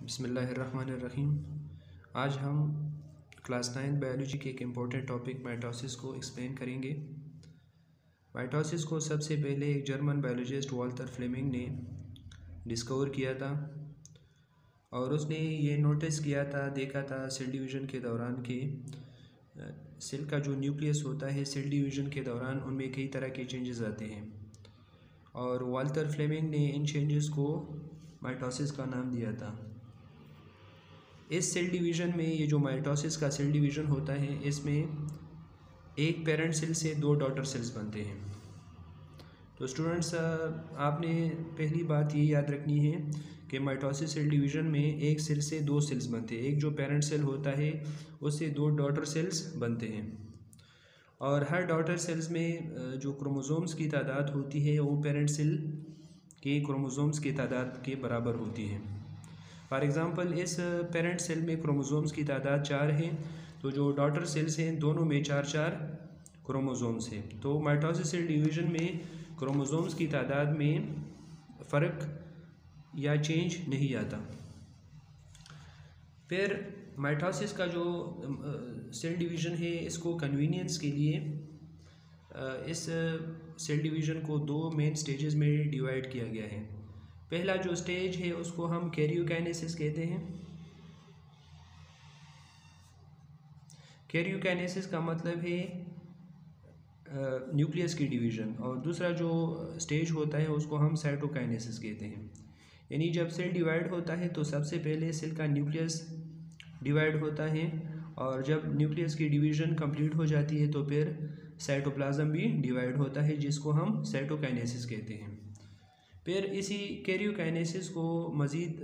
बिस्मिल्लाहिर्रहमानिर्रहीम। आज हम क्लास 9 बायोलॉजी के एक इम्पोर्टेंट टॉपिक माइटोसिस को एक्सप्लेन करेंगे। माइटोसिस को सबसे पहले एक जर्मन बायोलॉजिस्ट वाल्टर फ्लेमिंग ने डिस्कवर किया था और उसने ये नोटिस किया था, देखा था सेल डिवीज़न के दौरान कि सेल का जो न्यूक्लियस होता है सेल डिवीज़न के दौरान उनमें कई तरह के चेंजेस आते हैं और वाल्टर फ्लेमिंग ने इन चेंजेस को माइटोसिस का नाम दिया था। इस सेल डिवीज़न में ये जो माइटोसिस का सेल डिवीज़न होता है इसमें एक पेरेंट सेल से दो डॉटर सेल्स बनते हैं। तो स्टूडेंट्स, आपने पहली बात ये याद रखनी है कि माइटोसिस सेल डिवीज़न में एक सेल से दो सेल्स बनते हैं। एक जो पेरेंट सेल होता है उससे दो डॉटर सेल्स बनते हैं और हर डॉटर सेल्स में जो क्रोमोसोम्स की तादाद होती है वो पेरेंट सेल के क्रोमोसोम्स की तादाद के बराबर होती है। फॉर एग्ज़ाम्पल, इस पेरेंट सेल में क्रोमोसोम्स की तादाद 4 है, तो जो डॉटर सेल्स हैं दोनों में 4 क्रोमोसोम्स हैं। तो माइटोसिस सेल डिवीज़न में क्रोमोसोम्स की तादाद में फ़र्क या चेंज नहीं आता। फिर माइटोसिस का जो सेल डिवीज़न है इसको कन्वीनियंस के लिए इस सेल डिवीज़न को दो मेन स्टेजेस में डिवाइड किया गया है। पहला जो स्टेज है उसको हम कैरियोकाइनेसिस कहते हैं। कैरियोकाइनेसिस का मतलब है न्यूक्लियस की डिवीज़न और दूसरा जो स्टेज होता है उसको हम साइटोकाइनेसिस कहते हैं। यानी जब सेल डिवाइड होता है तो सबसे पहले सेल का न्यूक्लियस डिवाइड होता है और जब न्यूक्लियस की डिवीज़न कंप्लीट हो जाती है तो फिर साइटोप्लाज्म भी डिवाइड होता है जिसको हम साइटोकाइनेसिस कहते हैं। फिर इसी कैरियोकाइनेसिस को मज़ीद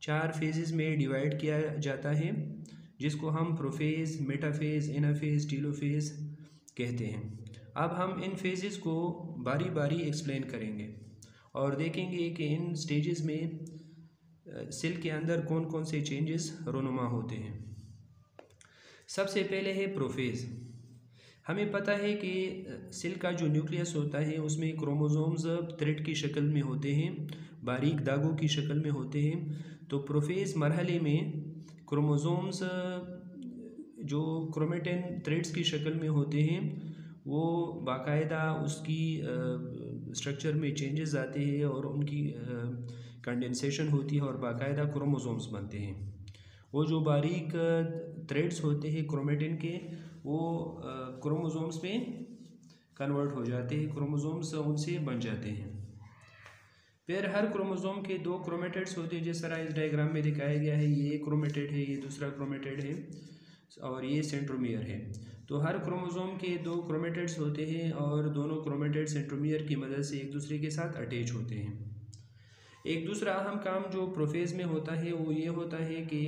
4 फेजेस में डिवाइड किया जाता है जिसको हम प्रोफेज़, मेटाफेज़, एनाफेज़, टीलोफेज़ कहते हैं। अब हम इन फेजेस को बारी बारी एक्सप्लेन करेंगे और देखेंगे कि इन स्टेजेस में सेल के अंदर कौन कौन से चेंजेस रोनुमा होते हैं। सबसे पहले है प्रोफेज़। हमें पता है कि सेल का जो न्यूक्लियस होता है उसमें क्रोमोसोम्स थ्रेड की शक्ल में होते हैं, बारीक दागों की शक्ल में होते हैं। तो प्रोफेज़ मरहले में क्रोमोसोम्स जो क्रोमेटिन थ्रेड्स की शक्ल में होते हैं वो बाकायदा उसकी स्ट्रक्चर में चेंजेस आते हैं और उनकी कंडेंसेशन होती है और बाकायदा क्रोमोसोम्स बनते हैं। वो जो बारीक थ्रेड्स होते हैं क्रोमेटिन के वो क्रोमोसोम्स में कन्वर्ट हो जाते हैं, क्रोमोसोम्स उनसे बन जाते हैं। फिर हर क्रोमोसोम के दो क्रोमेटिड्स होते हैं, जिस तरह इस डायग्राम में दिखाया गया है। ये क्रोमेटिड है, ये दूसरा क्रोमेटिड है और ये सेंट्रोमियर है। तो हर क्रोमोसोम के दो क्रोमेटिड्स होते हैं और दोनों क्रोमेटिड सेंट्रोमियर की मदद से एक दूसरे के साथ अटैच होते हैं। एक दूसरा अहम काम जो प्रोफेज़ में होता है वो ये होता है कि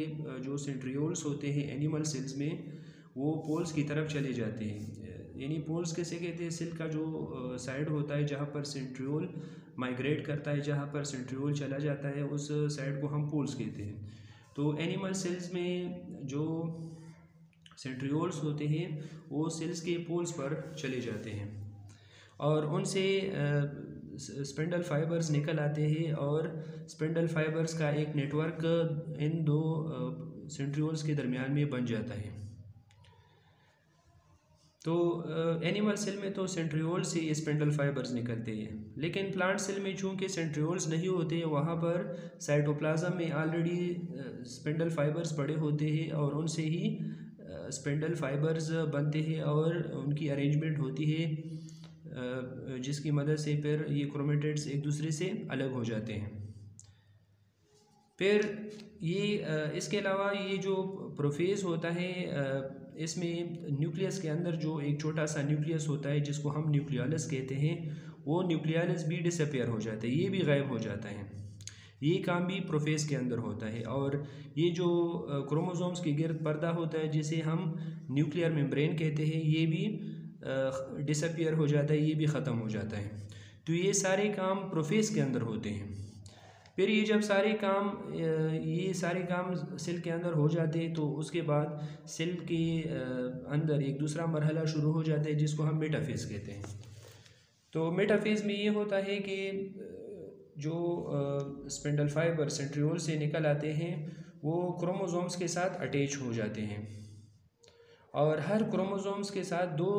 जो सेंट्रियोल्स होते हैं एनिमल सेल्स में वो पोल्स की तरफ चले जाते हैं। यानी पोल्स कैसे कहते हैं? सेल का जो साइड होता है जहाँ पर सेंट्रियोल माइग्रेट करता है, जहाँ पर सेंट्रियोल चला जाता है, उस साइड को हम पोल्स कहते हैं। तो एनिमल सेल्स में जो सेंट्रियोल्स होते हैं वो सेल्स के पोल्स पर चले जाते हैं और उनसे स्पिंडल फाइबर्स निकल आते हैं और स्पिंडल फाइबर्स का एक नेटवर्क इन दो सेंट्रियोल्स के दरमियान में बन जाता है। तो एनिमल सेल में तो सेंट्रियोल से स्पिंडल फाइबर्स निकलते हैं, लेकिन प्लांट सेल में चूँकि सेंट्रियोल्स नहीं होते वहाँ पर साइटोप्लाज्म में ऑलरेडी स्पिंडल फाइबर्स पड़े होते हैं और उनसे ही स्पिंडल फाइबर्स बनते हैं और उनकी अरेंजमेंट होती है जिसकी मदद से फिर ये क्रोमेटिड्स एक दूसरे से अलग हो जाते हैं। फिर ये इसके अलावा ये जो प्रोफेज़ होता है इसमें न्यूक्लियस के अंदर जो एक छोटा सा न्यूक्लियस होता है जिसको हम न्यूक्लियोलस कहते हैं, वो न्यूक्लियोलस भी डिसअपियर हो जाता है, ये भी गायब हो जाता है। ये काम भी प्रोफेज़ के अंदर होता है और ये जो क्रोमोसोम्स के गिर्द पर्दा होता है जिसे हम न्यूक्लियर मेम्ब्रेन कहते हैं, ये भी डिसअपियर हो जाता है, ये भी ख़त्म हो जाता है। तो ये सारे काम प्रोफेज़ के अंदर होते हैं। फिर ये जब ये सारे काम सेल के अंदर हो जाते हैं तो उसके बाद सेल के अंदर एक दूसरा मरहला शुरू हो जाता है जिसको हम मेटाफेज़ कहते हैं। तो मेटाफेज़ में ये होता है कि जो स्पिंडल फाइबर सेंट्रियोल से निकल आते हैं वो क्रोमोसोम्स के साथ अटैच हो जाते हैं, और हर क्रोमोसोम्स के साथ 2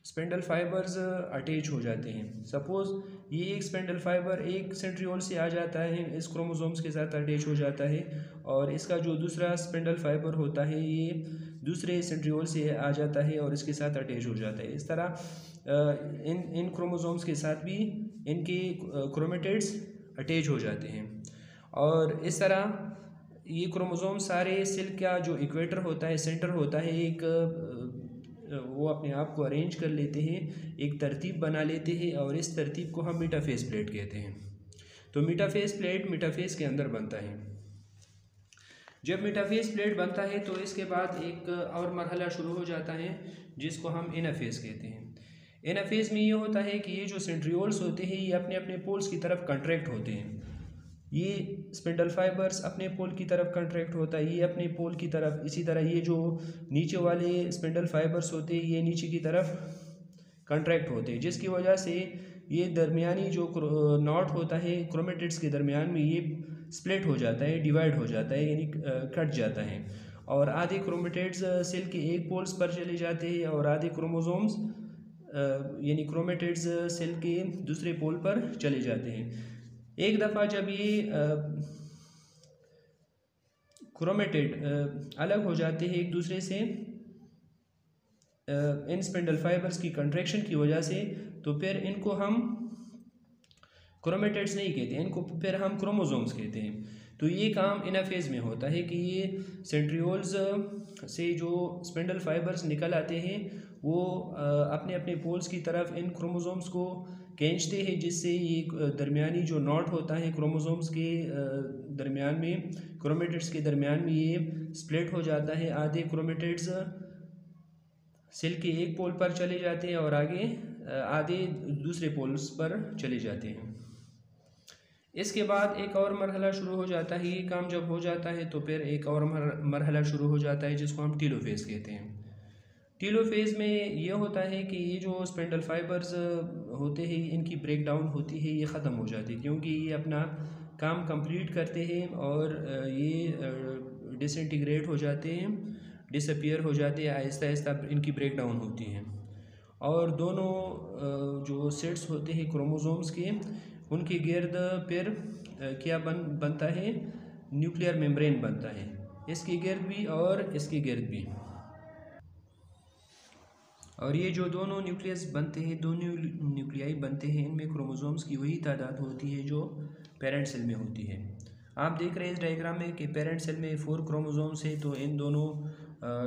स्पिंडल फाइबर्स अटैच हो जाते हैं। सपोज़ ये एक स्पिंडल फाइबर एक सेंट्रियोल से आ जाता है, इस क्रोमोसोम्स के साथ अटैच हो जाता है, और इसका जो दूसरा स्पिंडल फाइबर होता है ये दूसरे सेंट्रियोल से आ जाता है और इसके साथ अटैच हो जाता है। इस तरह इन क्रोमोसोम्स के साथ भी इनके क्रोमेटिड्स अटैच हो जाते हैं, और इस तरह ये क्रोमोसोम सारे सेल का जो इक्वेटर होता है, सेंटर होता है, एक वो अपने आप को अरेंज कर लेते हैं, एक तरतीब बना लेते हैं, और इस तरतीब को हम मेटाफेस प्लेट कहते हैं। तो मेटाफेस प्लेट मेटाफेस के अंदर बनता है। जब मेटाफेस प्लेट बनता है तो इसके बाद एक और मरहला शुरू हो जाता है जिसको हम एनाफेस कहते हैं। एनाफेस में ये होता है कि ये जो सेंट्रियोल्स होते हैं ये अपने अपने पोल्स की तरफ कंट्रैक्ट होते हैं। ये स्पिंडल फाइबर्स अपने पोल की तरफ कंट्रैक्ट होता है, ये अपने पोल की तरफ। इसी तरह ये जो नीचे वाले स्पिंडल फाइबर्स होते हैं ये नीचे की तरफ कंट्रैक्ट होते हैं, जिसकी वजह से ये दरमियानी जो नॉट होता है क्रोमेटिड्स के दरमियान में ये स्प्लिट हो जाता है, डिवाइड हो जाता है, यानी कट जाता है, और आधे क्रोमेटिड्स सेल के एक पोल्स पर चले जाते हैं और आधे क्रोमोसोम्स यानी क्रोमेटिड्स सेल के दूसरे पोल पर चले जाते हैं। एक दफ़ा जब ये क्रोमेटिड अलग हो जाते हैं एक दूसरे से इन स्पिंडल फाइबर्स की कंट्रैक्शन की वजह से, तो फिर इनको हम क्रोमेटिड्स नहीं कहते, इनको फिर हम क्रोमोसोम्स कहते हैं। तो ये काम एनाफेज में होता है कि ये सेंट्रियोल्स से जो स्पिंडल फाइबर्स निकल आते हैं वो अपने अपने पोल्स की तरफ इन क्रोमोसोम्स को खींचते हैं, जिससे ये दरमियानी जो नॉट होता है क्रोमोसोम्स के दरमियान में, क्रोमेटिड्स के दरमियान में ये स्प्लिट हो जाता है। आधे क्रोमेटिड्स सेल के एक पोल पर चले जाते हैं और आधे दूसरे पोल्स पर चले जाते हैं। इसके बाद एक और मरहला शुरू हो जाता है। ये काम जब हो जाता है तो फिर एक और मरहला शुरू हो जाता है जिसको हम टीलोफेज कहते हैं। टीलोफेज में ये होता है कि ये जो स्पिंडल फाइबर्स होते हैं इनकी ब्रेक डाउन होती है, ये ख़त्म हो जाती है, क्योंकि ये अपना काम कंप्लीट करते हैं और ये डिसइंटीग्रेट हो जाते हैं, डिसअपीयर हो जाते हैं, आहिस्ता आहिस्ता इनकी ब्रेक डाउन होती है, और दोनों जो सेट्स होते हैं क्रोमोसोम्स के उनके गिर्द फिर क्या बनता है, न्यूक्लियर मेम्ब्रेन बनता है, इसके गिर्द भी और इसके गिर्द भी। और ये जो दोनों न्यूक्लियस बनते हैं, दोनों न्यूक्लियाई बनते हैं, इनमें क्रोमोसोम्स की वही तादाद होती है जो पेरेंट सेल में होती है। आप देख रहे हैं इस डायग्राम में कि पेरेंट सेल में 4 क्रोमोसोम्स है, तो इन दोनों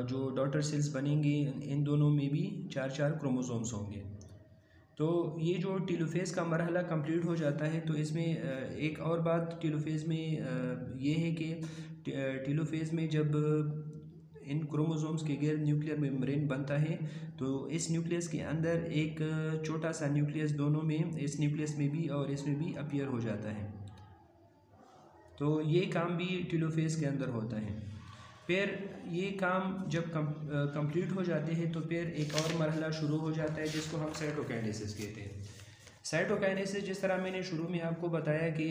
जो डॉटर सेल्स बनेंगी इन दोनों में भी 4-4 क्रोमोसोम्स होंगे। तो ये जो टीलोफेज का मरहला कंप्लीट हो जाता है, तो इसमें एक और बात टीलोफेज में ये है कि टीलोफेज में जब इन क्रोमोसोम्स के गिर्द न्यूक्लियर मेम्ब्रेन बनता है तो इस न्यूक्लियस के अंदर एक छोटा सा न्यूक्लियस दोनों में, इस न्यूक्लियस में भी और इसमें भी अपीयर हो जाता है। तो ये काम भी टीलोफेज के अंदर होता है। फिर ये काम जब कंप्लीट हो जाते हैं तो फिर एक और मरहला शुरू हो जाता है जिसको हम साइटोकाइनेसिस कहते हैं। साइटोकाइनेसिस, जिस तरह मैंने शुरू में आपको बताया कि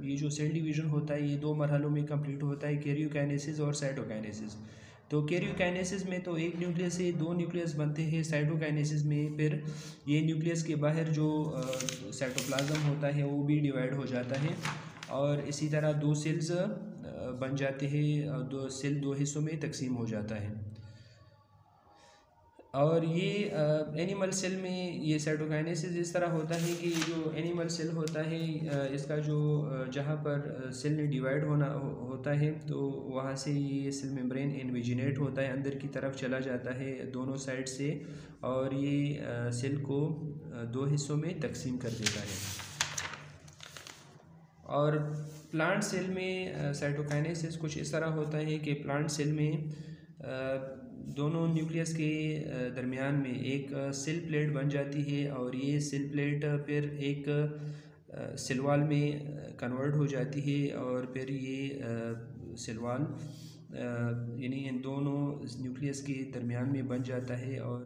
ये जो सेल डिवीज़न होता है ये 2 मरहलों में कंप्लीट होता है, कैरियोकाइनेसिस और साइटोकाइनेसिस। तो कैरियोकाइनेसिस में तो एक न्यूक्लियस से 2 न्यूक्लियस बनते हैं, साइटोकाइनेसिस में फिर ये न्यूक्लियस के बाहर जो साइटोप्लाज्म होता है वो भी डिवाइड हो जाता है, और इसी तरह 2 सेल्स बन जाते हैं, 2 सेल 2 हिस्सों में तकसीम हो जाता है। और ये एनिमल सेल में ये साइटोकाइनेसिस इस तरह होता है कि जो एनिमल सेल होता है इसका जो जहाँ पर सेल ने डिवाइड होता है तो वहाँ से ये सेल मेम्ब्रेन इनविजिनेट होता है, अंदर की तरफ चला जाता है दोनों साइड से, और ये सेल को 2 हिस्सों में तकसीम कर देता है। और प्लांट सेल में साइटोकाइनेसिस कुछ इस तरह होता है कि प्लांट सेल में दोनों न्यूक्लियस के दरमियान में एक सेल प्लेट बन जाती है, और ये सेल प्लेट फिर एक सेल वॉल में कन्वर्ट हो जाती है, और फिर ये सेल वॉल यानी इन दोनों न्यूक्लियस के दरमियान में बन जाता है। और